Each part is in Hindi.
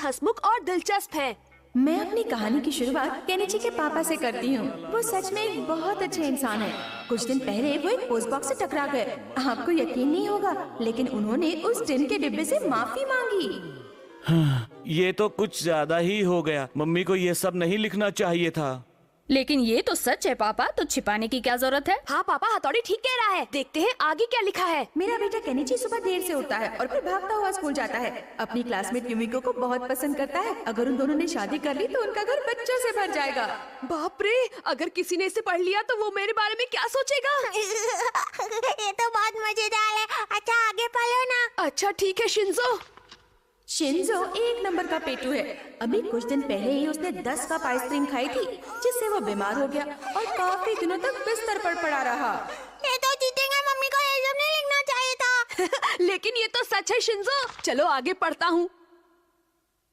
हंसमुख और दिलचस्प हैं। मैं अपनी कहानी की शुरुआत केनिची के पापा से करती हूँ। वो सच में एक बहुत अच्छे इंसान है। कुछ दिन पहले वो एक पोस्ट बॉक्स से टकरा गए। आपको यकीन नहीं होगा, लेकिन उन्होंने उस टिन के डिब्बे से माफी मांगी। ये तो कुछ ज्यादा ही हो गया। मम्मी को ये सब नहीं लिखना चाहिए था। लेकिन ये तो सच है पापा, तो छिपाने की क्या जरूरत है? हाँ पापा, हथौड़ी ठीक कह रहा है। देखते हैं आगे क्या लिखा है। मेरा बेटा केनिची सुबह देर से उठता है और फिर भागता हुआ स्कूल जाता है। अपनी क्लासमेट युमिको को बहुत पसंद करता है। अगर उन दोनों ने शादी कर ली तो उनका घर बच्चों से भर जाएगा। बाप रे, अगर किसी ने इसे पढ़ लिया तो वो मेरे बारे में क्या सोचेगा। ये तो बहुत मजेदार है। अच्छा आगे पढ़ो ना। अच्छा ठीक है शिंजो। शिंजो एक नंबर का पेटू है। अभी कुछ दिन पहले ही उसने 10 कप आइसक्रीम खाई थी, जिससे वो बीमार हो गया और काफी दिनों तक बिस्तर पर पड़ा रहा। ये तो जीतेंगे, मम्मी को ये सब नहीं लिखना चाहिए था। लेकिन ये तो सच है शिंजो। चलो आगे पढ़ता हूँ।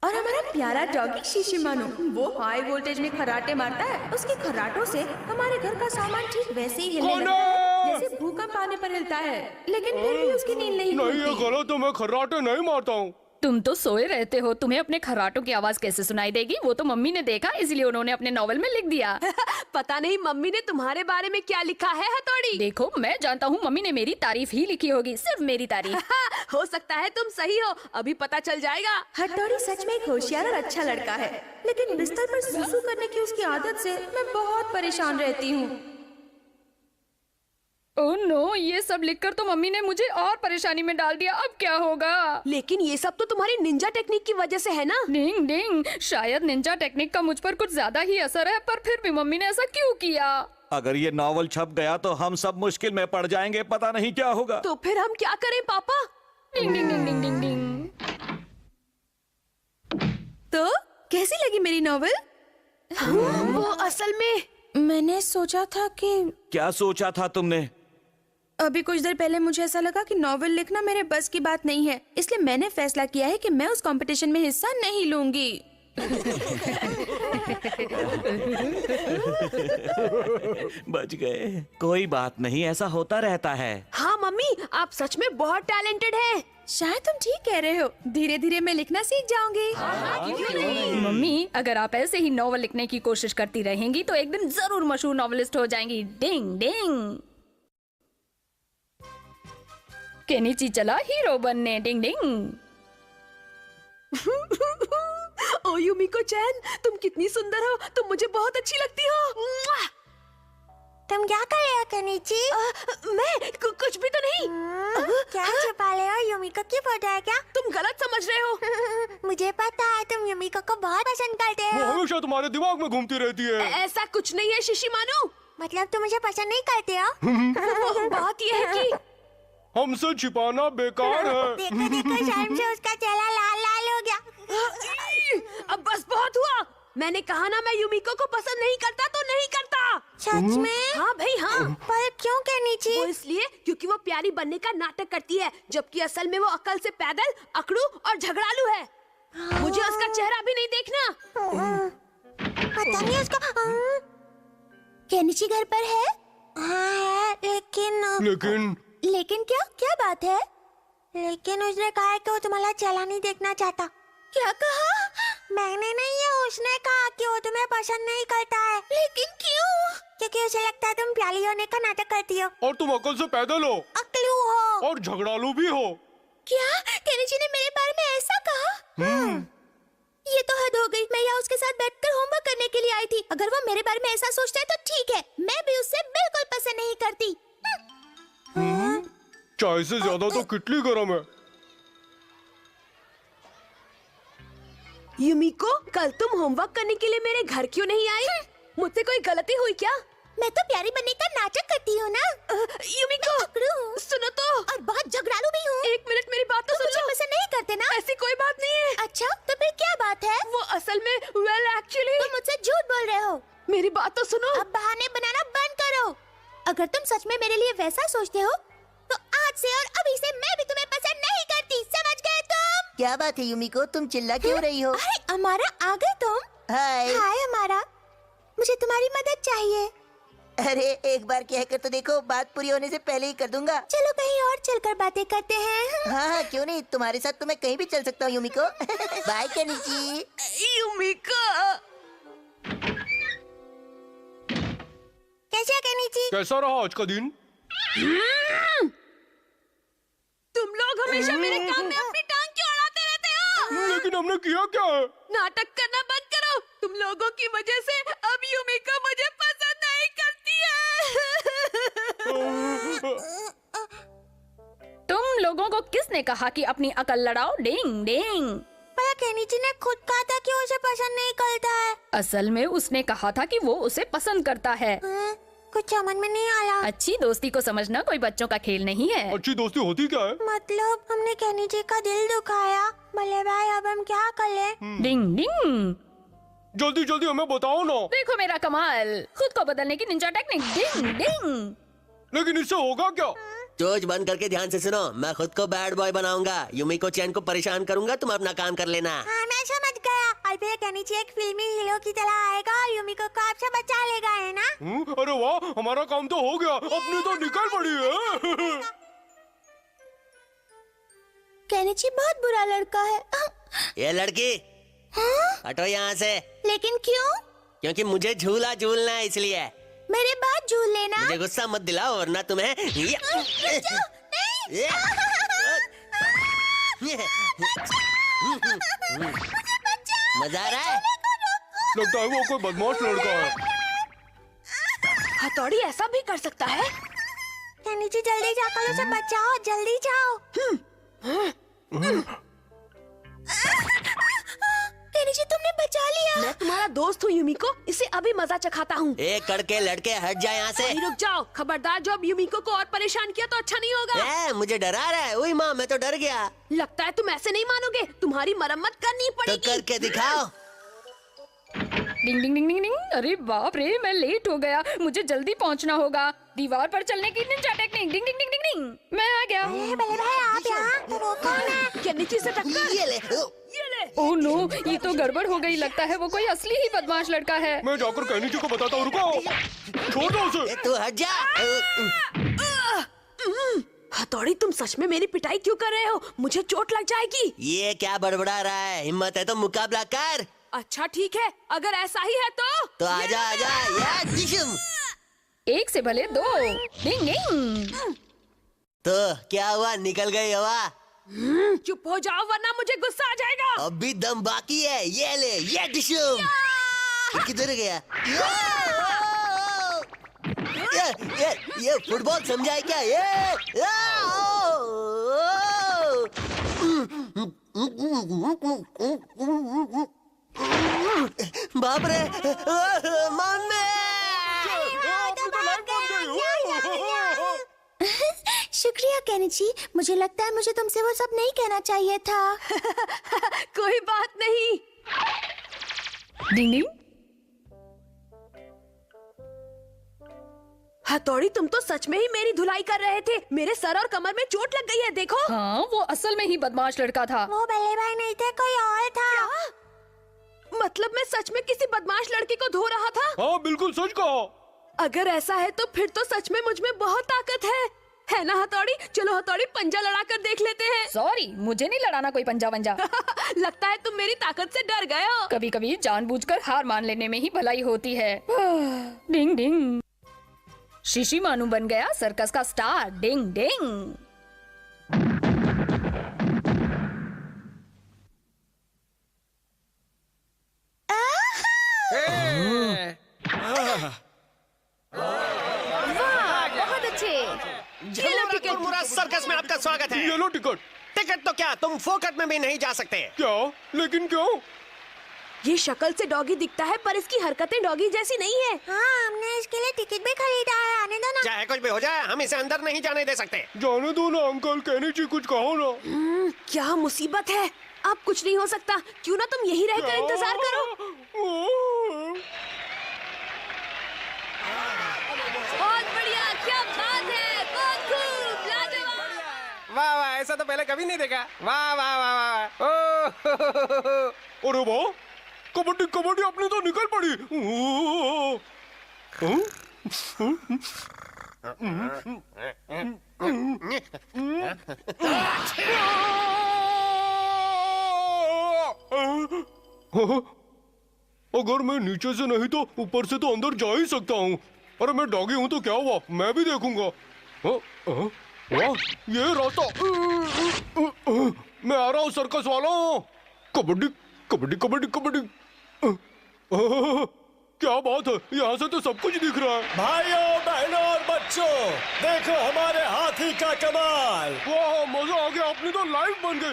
और हमारा प्यारा डॉगी शिशिमानु, वो हाई वोल्टेज में खर्राटे मारता है। उसके खर्राटों से हमारे घर का सामान ठीक वैसे ही हिलने लगता है जैसे भूकंप आने पर हिलता है। लेकिन फिर भी उसकी नींद नहीं नहीं, ये खुलती। गलत है। मैं खर्राटे नहीं मारता हूँ। तुम तो सोए रहते हो, तुम्हें अपने खर्राटों की आवाज कैसे सुनाई देगी? वो तो मम्मी ने देखा, इसलिए उन्होंने अपने नॉवल में लिख दिया। पता नहीं मम्मी ने तुम्हारे बारे में क्या लिखा है हथौड़ी। देखो, मैं जानता हूँ मम्मी ने मेरी तारीफ ही लिखी होगी, सिर्फ मेरी तारीफ। हो सकता है तुम सही हो, अभी पता चल जाएगा। हथौड़ी सच में एक होशियार और अच्छा लड़का है, लेकिन बिस्तर पर सुसु करने की उसकी आदत से मैं बहुत परेशान रहती हूँ। ओह नो, ये सब लिखकर तो मम्मी ने मुझे और परेशानी में डाल दिया। अब क्या होगा? लेकिन ये सब तो तुम्हारी निंजा टेक्निक की वजह से है ना। डिंग डिंग, शायद निंजा टेक्निक का मुझ पर कुछ ज्यादा ही असर है, पर फिर भी मम्मी ने ऐसा क्यों किया? अगर ये नॉवल छप गया तो हम सब मुश्किल में पड़ जाएंगे। पता नहीं क्या होगा। तो फिर हम क्या करें पापा? डिंग डिंग डिंग डिंग डिंग डिंग। तो कैसी लगी मेरी नॉवल? वो असल में मैंने सोचा था कि क्या सोचा था तुमने? अभी कुछ देर पहले मुझे ऐसा लगा कि नॉवेल लिखना मेरे बस की बात नहीं है, इसलिए मैंने फैसला किया है कि मैं उस कंपटीशन में हिस्सा नहीं लूंगी। बच गए। कोई बात नहीं, ऐसा होता रहता है। हाँ मम्मी, आप सच में बहुत टैलेंटेड हैं। शायद तुम ठीक कह रहे हो। धीरे धीरे मैं लिखना सीख जाऊंगी। मम्मी, अगर आप ऐसे ही नॉवल लिखने की कोशिश करती रहेंगी तो एक दिन जरूर मशहूर नॉवेलिस्ट हो जाएंगी। डिंग डिंग। केनिची चला हीरो बनने। डिंग डिंग। ओ युमिको चैन, तुम कितनी सुंदर हो। तुम मुझे बहुत अच्छी लगती हो। मुआ! तुम क्या कर रहे हो केनिची? मैं कुछ भी तो नहीं। क्या छुपा रहे हो? युमिको की फोटो है क्या? तुम गलत समझ रहे हो। मुझे पता है, तुम युमिको को बहुत पसंद करते वो हो। हमेशा तुम्हारे दिमाग में घूमती रहती है। ऐसा कुछ नहीं है शिशिमानु। मतलब तुम मुझे पसंद नहीं करते हो? बात यह है कि हमसे छिपाना बेकार है। देखो देखो, शर्म से उसका चेहरा लाल लाल हो गया। अब बस बहुत हुआ। मैंने कहा ना, मैं युमिको को पसंद नहीं करता तो नहीं करता। सच में? हाँ भाई हाँ। पर क्यों केनिची? वो इसलिए क्योंकि वो प्यारी बनने का नाटक करती है, जबकि असल में वो अकल से पैदल, अकड़ू और झगड़ालू है। मुझे उसका चेहरा भी नहीं देखना। पता नहीं उसका। केनिची घर पर है? हाँ है, लेकिन क्या क्या बात है? लेकिन उसने कहा है कि वो तुम्हारा चेहरा नहीं देखना चाहता। क्या कहा? मैंने नहीं है, उसने कहा कि वो तुम्हें पसंद नहीं करता है। लेकिन क्यों? क्योंकि उसे लगता है तुम प्यारी होने का नाटक करती हो और तुम अकल से पैदल हो अकलू हो और झगड़ालू भी हो। क्या केनिची ने मेरे बारे में ऐसा कहा? ये तो हद हो गई। मैं यहाँ उसके साथ बैठकर होमवर्क करने के लिए आई थी। अगर वो मेरे बारे में ऐसा सोचता है तो ठीक है, मैं भी उससे बिल्कुल पसंद नहीं करती। चाय से ज्यादा तो कितनी गर्म है। युमिको, कल तुम होमवर्क करने के लिए मेरे घर क्यों नहीं आई? मुझसे कोई गलती हुई क्या? मैं तो प्यारी बनने का नाटक करती हूँ ना। युमिको सुनो तो। और बहुत झगड़ालू भी हूँ। एक मिनट, मेरी बात तो तुम मुझे सुनो। पसंद नहीं करते ना? ऐसी कोई बात नहीं है। अच्छा, तो फिर क्या बात है? वो असल में एक्चुअली तुम मुझसे झूठ बोल रहे हो। मेरी बात तो सुनो। अब बहाने बनाना बंद करो। अगर तुम सच में मेरे लिए वैसा सोचते हो तो आज से और अभी से मैं भी तुम्हें पसंद नहीं करती। समझ गए तुम? क्या बात है युमिको, तुम चिल्ला क्यों रही हो? अरे अमारा, आ गए तुम? हाय। हाय अमारा, मुझे तुम्हारी मदद चाहिए। अरे एक बार कह कर तो देखो, बात पूरी होने से पहले ही कर दूंगा। चलो कहीं और चलकर बातें करते हैं। हाँ हाँ क्यों नहीं, तुम्हारे साथ तो मैं कहीं भी चल सकता हूँ यूमिको। Bye Kenichi. यूमिको, कैसे केनिची? कैसा रहा आज का दिन? तुम लोग हमेशा मेरे काम में अपनी टांग क्यों अड़ाते रहते हो? लेकिन हमने किया क्या है? नाटक करना बंद करो। तुम लोगों की वजह से अब यूमिको मुझे पसंद नहीं करती है। तुम लोगों को किसने कहा कि अपनी अकल लड़ाओ? डिंग डिंग। पर केनिची ने खुद कहा था कि उसे पसंद नहीं करता है। असल में उसने कहा था कि वो उसे पसंद करता है। कुछ समझ में नहीं आया। अच्छी दोस्ती को समझना कोई बच्चों का खेल नहीं है। अच्छी दोस्ती होती क्या है? मतलब हमने केनिची का दिल दुखाया। भले भाई अब हम क्या कर लें? डिंग डिंग। जल्दी जल्दी हमें बताओ ना। देखो मेरा कमाल, खुद को बदलने की निंजा टेक्निक। डिंग डिंग। लेकिन इससे होगा क्या? चोच बंद करके ध्यान से सुनो। मैं खुद को बैड बॉय बनाऊंगा, यूमिको चैन को परेशान करूंगा, तुम अपना काम कर लेना। हाँ मैं समझ गया। और फिर केनिची एक फिल्मी हीरो की तरह आएगा और यूमिको को आपसे बचा लेगा, है ना? अरे वाह, हमारा काम तो हो गया। अपनी तो निकल पड़ी है। केनिची बहुत बुरा लड़का है। ये लड़की हटो यहाँ से। लेकिन क्यों? क्योंकि मुझे झूला झूलना है इसलिए। मेरे बात झूल लेना। मुझे गुस्सा मत दिलाओ वरना तुम्हें मजा आ रहा है? लगता है वो कोई बदमाश लड़का है। हथौड़ी ऐसा भी कर सकता है? केनिची जल्दी जाकर उसे बचाओ, जल्दी जाओ। केनिची तुमने बचा लिया। मैं तुम्हारा दोस्त हूँ यूमिको, इसे अभी मजा चखाता हूँ। एक कड़के लड़के हट जाए यहाँ से। नहीं, रुक जाओ। खबरदार, जो अब यूमिको को और परेशान किया तो अच्छा नहीं होगा। मुझे डरा रहा है। ओए माँ, मैं तो डर गया। लगता है तुम ऐसे नहीं मानोगे। तुम्हारी मरम्मत करनी तो पड़ेगी। करके दिखाओ। डिंग डिंग डिंग डिंग डिंग। अरे बाप रे, मैं लेट हो गया। मुझे जल्दी पहुंचना होगा। दीवार पर चलने की निंजा टेक्निक। डिंग डिंग डिंग डिंग डिंग। मैं आ गया। भले भाई आप यहाँ, तो वो कौन है? केनिची से टक्कर। ये ले। ये ले। ओह नो, ये तो गड़बड़ हो गई। लगता है वो कोई असली ही बदमाश लड़का है। मैं जाकर केनिची को बताता हूँ। रुको, छोड़ दो उसे। तू हट जा। हथौड़ी, तुम सच में मेरी पिटाई क्यों कर रहे हो? मुझे चोट लग जाएगी। ये क्या बड़बड़ा रहा है? हिम्मत है तो मुकाबला कर। अच्छा ठीक है, अगर ऐसा ही है तो आजा आजा। या दिशुम। एक से भले दो। डिंग डिंग। तो क्या हुआ, निकल गई हवा? चुप हो जाओ वरना मुझे गुस्सा आ जाएगा। अब भी दम बाकी है। ये ले, ये दिशुम। किधर गया? ये फुटबॉल समझा है क्या? बाप रे, मम्मी! शुक्रिया केनिची। मुझे लगता है मुझे तुमसे वो सब नहीं कहना चाहिए था। कोई बात नहीं। डिंग डिंग। हथौड़ी, तुम तो सच में ही मेरी धुलाई कर रहे थे। मेरे सर और कमर में चोट लग गई है, देखो। हाँ, वो असल में ही बदमाश लड़का था। वो भले भाई नहीं थे, कोई और था। मतलब मैं सच में किसी बदमाश लड़के को धो रहा था? हाँ बिल्कुल सच कहा। अगर ऐसा है तो फिर तो सच में मुझ में बहुत ताकत है ना हथौड़ी? चलो हथौड़ी, पंजा लड़ा कर देख लेते हैं। सॉरी, मुझे नहीं लड़ाना कोई पंजा वंजा। लगता है तुम मेरी ताकत से डर गए हो। कभी कभी जानबूझकर हार मान लेने में ही भलाई होती है। डिंग डिंग। शिशी मानू बन गया सर्कस का स्टार। डिंग डिंग। बहुत अच्छे। ये लो टिकट। पूरा सर्कस में आपका स्वागत है। ये लो टिकट। टिकट तो क्या, तुम फोकट में भी नहीं जा सकते। क्या? लेकिन क्यों? ये शक्ल से डॉगी दिखता है पर इसकी हरकतें डॉगी जैसी नहीं है। हाँ, हमने इसके लिए टिकट भी खरीदा है। आने दो ना। चाहे कुछ भी हो जाए, हम इसे अंदर नहीं जाने दे सकते। जाने दो ना अंकल, केनिची कुछ कहो ना। क्या मुसीबत है। अब कुछ नहीं हो सकता। क्यों ना तुम यही रहकर इंतजार करो। बहुत बढ़िया, क्या बात है, बहुत खूब, लाजवाब। वाह वाह, ऐसा तो पहले कभी नहीं देखा। वाह वाह वाह वाह। ओह, अरे वाह, कबड्डी कबड्डी अपनी तो निकल पड़ी। अगर मैं नीचे से नहीं तो ऊपर से तो अंदर जा ही सकता हूँ। अरे मैं डॉगी हूँ तो क्या हुआ, मैं भी देखूंगा। वाह, ये रास्ता। मैं आ रहा हूँ सर्कस वालों। कबड्डी कबड्डी कबड्डी कबड्डी। क्या बात है, यहाँ से तो सब कुछ दिख रहा है। भाइयों बहनों और बच्चों, देखो हमारे हाथी का कमाल। वाह, मजा आ गया, अपनी तो लाइफ बन गई।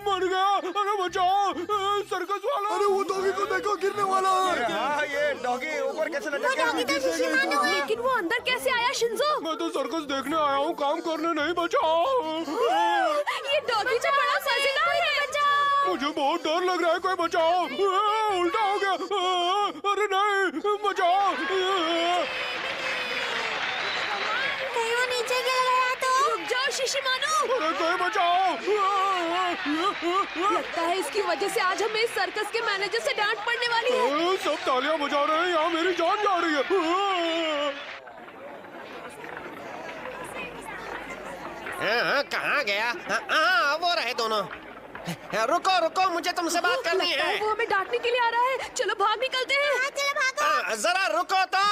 मर गया, अरे बचाओ सर्कस वाला। अरे वो डॉगी को देखो, गिरने वाला है। हाँ, ये डॉगी ऊपर कैसे लटक लेकिन वो अंदर कैसे आया शिंजो? मैं तो सर्कस देखने आया हूँ, काम करने नहीं। बचाओ, ये डॉगी तो बड़ा मजेदार है। मुझे बहुत डर लग रहा है, कोई बचाओ। उल्टा हो गया। अरे नहीं, बचाओ। कहीं वो नीचे गिर गया तो? रुक जाओ शिशिमानु। अरे कोई बचाओ। लगता है इसकी वजह से आज हमें इस सर्कस के मैनेजर से डांट पड़ने वाली है। सब तालियां बजा रहे हैं, यहाँ मेरी जान जा रही है। कहाँ गया? हाँ, वो रहे दोनों। रुको रुको, मुझे तुमसे बात करनी लगता है। है वो हमें डांटने के लिए आ रहा है। चलो भाग निकलते हैं। चलो भागो। जरा रुको तो।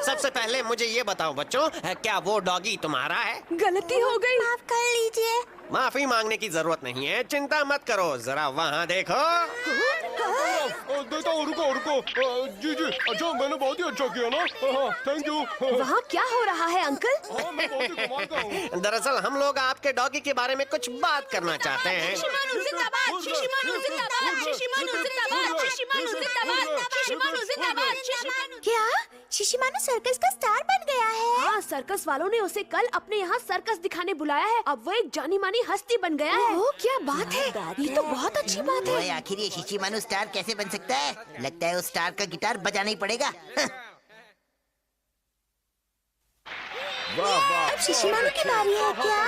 सबसे पहले मुझे ये बताओ बच्चों, क्या वो डॉगी तुम्हारा है? गलती हो गई। माफ कर लीजिए। माफी मांगने की जरूरत नहीं है, चिंता मत करो। जरा वहाँ देखो। देता हूँ, रुको रुको। जी जी, अच्छा, मैंने बहुत ही अच्छा किया ना। Thank you. वहाँ क्या हो रहा है अंकल? मैं बहुत ही कमाल का हूँ। दरअसल हम लोग आपके डॉगी के बारे में कुछ बात करना चाहते हैं। शिशिमानु जिंदाबाद, शिशिमानु जिंदाबाद, शिशिमानु जिंदाबाद, शिशिमानु जिंदाबाद, शिशिमानु जिंदाबाद, शिशिमानु। क्या शिशिमानु सर्कस का स्टार बन गया है? हाँ, सर्कस वालों ने उसे कल अपने यहाँ सर्कस दिखाने बुलाया है। अब वो एक जानी मानी हस्ती बन गया है। ओह, क्या बात है, ये तो बहुत अच्छी बात है। ओए, आखिर ये शिशिमानु स्टार कैसे बन सकता है? लगता है उस स्टार का गिटार बजाना ही पड़ेगा। अब शिशिमानु की बारी है क्या?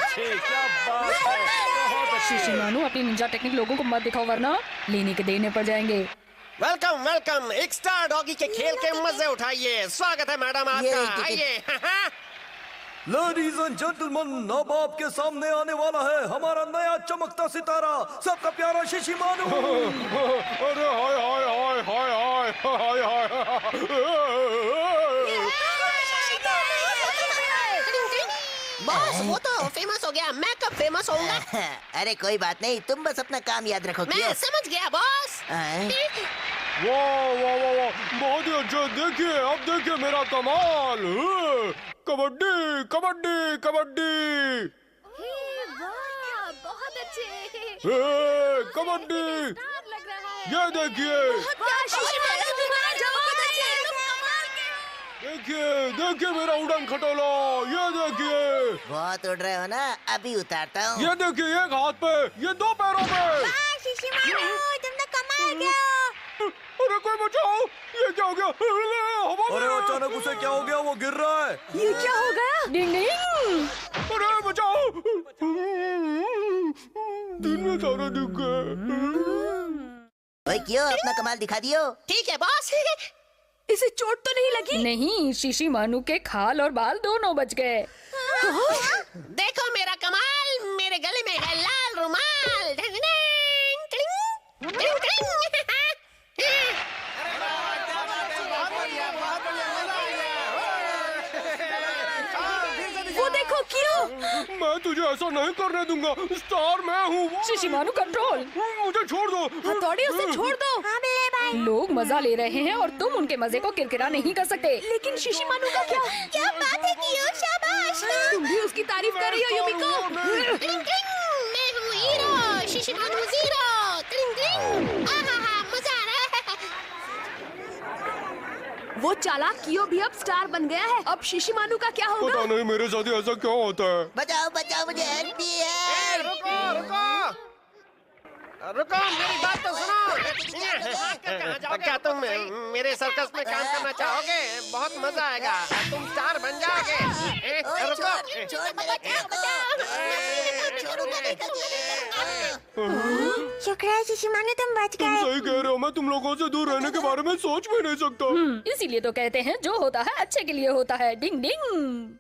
शिशिमानु अपनी निंजा टेक्निक लोगों को मत दिखाओ, वरना लेने के देने पड़ जाएंगे। वेलकम वेलकम, एक स्टार डॉगी के खेल के मजे उठाइए। स्वागत है मैडम आपका, आइए। लेडीज एंड जेंटलमैन, अब आपके सामने आने वाला है हमारा नया चमकता सितारा, सबका प्यारा शिशिमानु। अरे हाय हाय हाय हाय हाय हाय हाय। बॉस, वो तो फेमस हो गया, मैं कब फेमस होऊंगा? अरे कोई बात नहीं, तुम बस अपना काम याद रखो। मैं समझ गया बॉस। वाह वाह वाह वाह, बहुत ही अच्छा। देखिए, अब देखिए मेरा कमाल। कबड्डी कबड्डी कबड्डी। बहुत अच्छे। कबड्डी, ये देखिए। देखिए देखिए मेरा उड़न खटोला, ये देखिए। बहुत उड़ रहे हो ना, अभी उतारता हूँ। ये देखिए, एक हाथ पे, ये दो पैरों पे। शिशिमानु, तुम तो कमाल के हो। अरे कोई बचाओ, ये क्या हो गया? हवा में। अरे अचानक उसे क्या हो गया, वो गिर रहा है। ये क्या हो गया? डिंग डिंग। अरे बचाओ, दिन में तारे दिख गए। ओए, क्यों अपना कमाल दिखा दियो? ठीक है बॉस। इसे चोट तो नहीं लगी? नहीं, शिशिमानु के खाल और बाल दोनों बच गए। देखो मेरा कमाल, मेरे गले में है लाल रुमाल। टिंग टिंग टिंग टिंग। वो देखो क्यों? मैं तुझे ऐसा नहीं करने दूंगा, स्टार मैं हूँ। शिशिमानु कंट्रोल। मुझे छोड़ दो। हथौड़ी, उसे छोड़ दो। हाँ बिल्ले भाई। लोग मजा ले रहे हैं और तुम उनके मजे को किरकिरा नहीं कर सकते। लेकिन शिशिमानु का क्या? क्या बात है कियो, शाबाश। तुम भी उसकी तारीफ कर रही हो युमिको। टिंग टिंग, मैं हूँ हीरो, शिशिमानु ज़ीरो। टिंग टिंग, आहा मजा आ रहा है। वो चालाक कियो भी अब स्टार बन गया है। अब शिशिमानु का क्या होगा? पता नहीं मेरे साथ ही ऐसा क्यों होता है। बचाओ बचाओ, मुझे हेल्प भी है। रुको रुको रुको, मेरी बात तो सुनो। क्या तुम मेरे सर्कस में काम करना चाहोगे? बहुत मजा आएगा, तुम स्टार बन जाओगे। रुको, छोड़ मेरे को। छोड़ो मेरे शुक्र है शिशिमानु तुम बच तुम गए। सही कह रहे हो, मैं तुम लोगों से दूर रहने के बारे में सोच भी नहीं सकता। इसीलिए तो कहते हैं जो होता है अच्छे के लिए होता है। डिंग डिंग।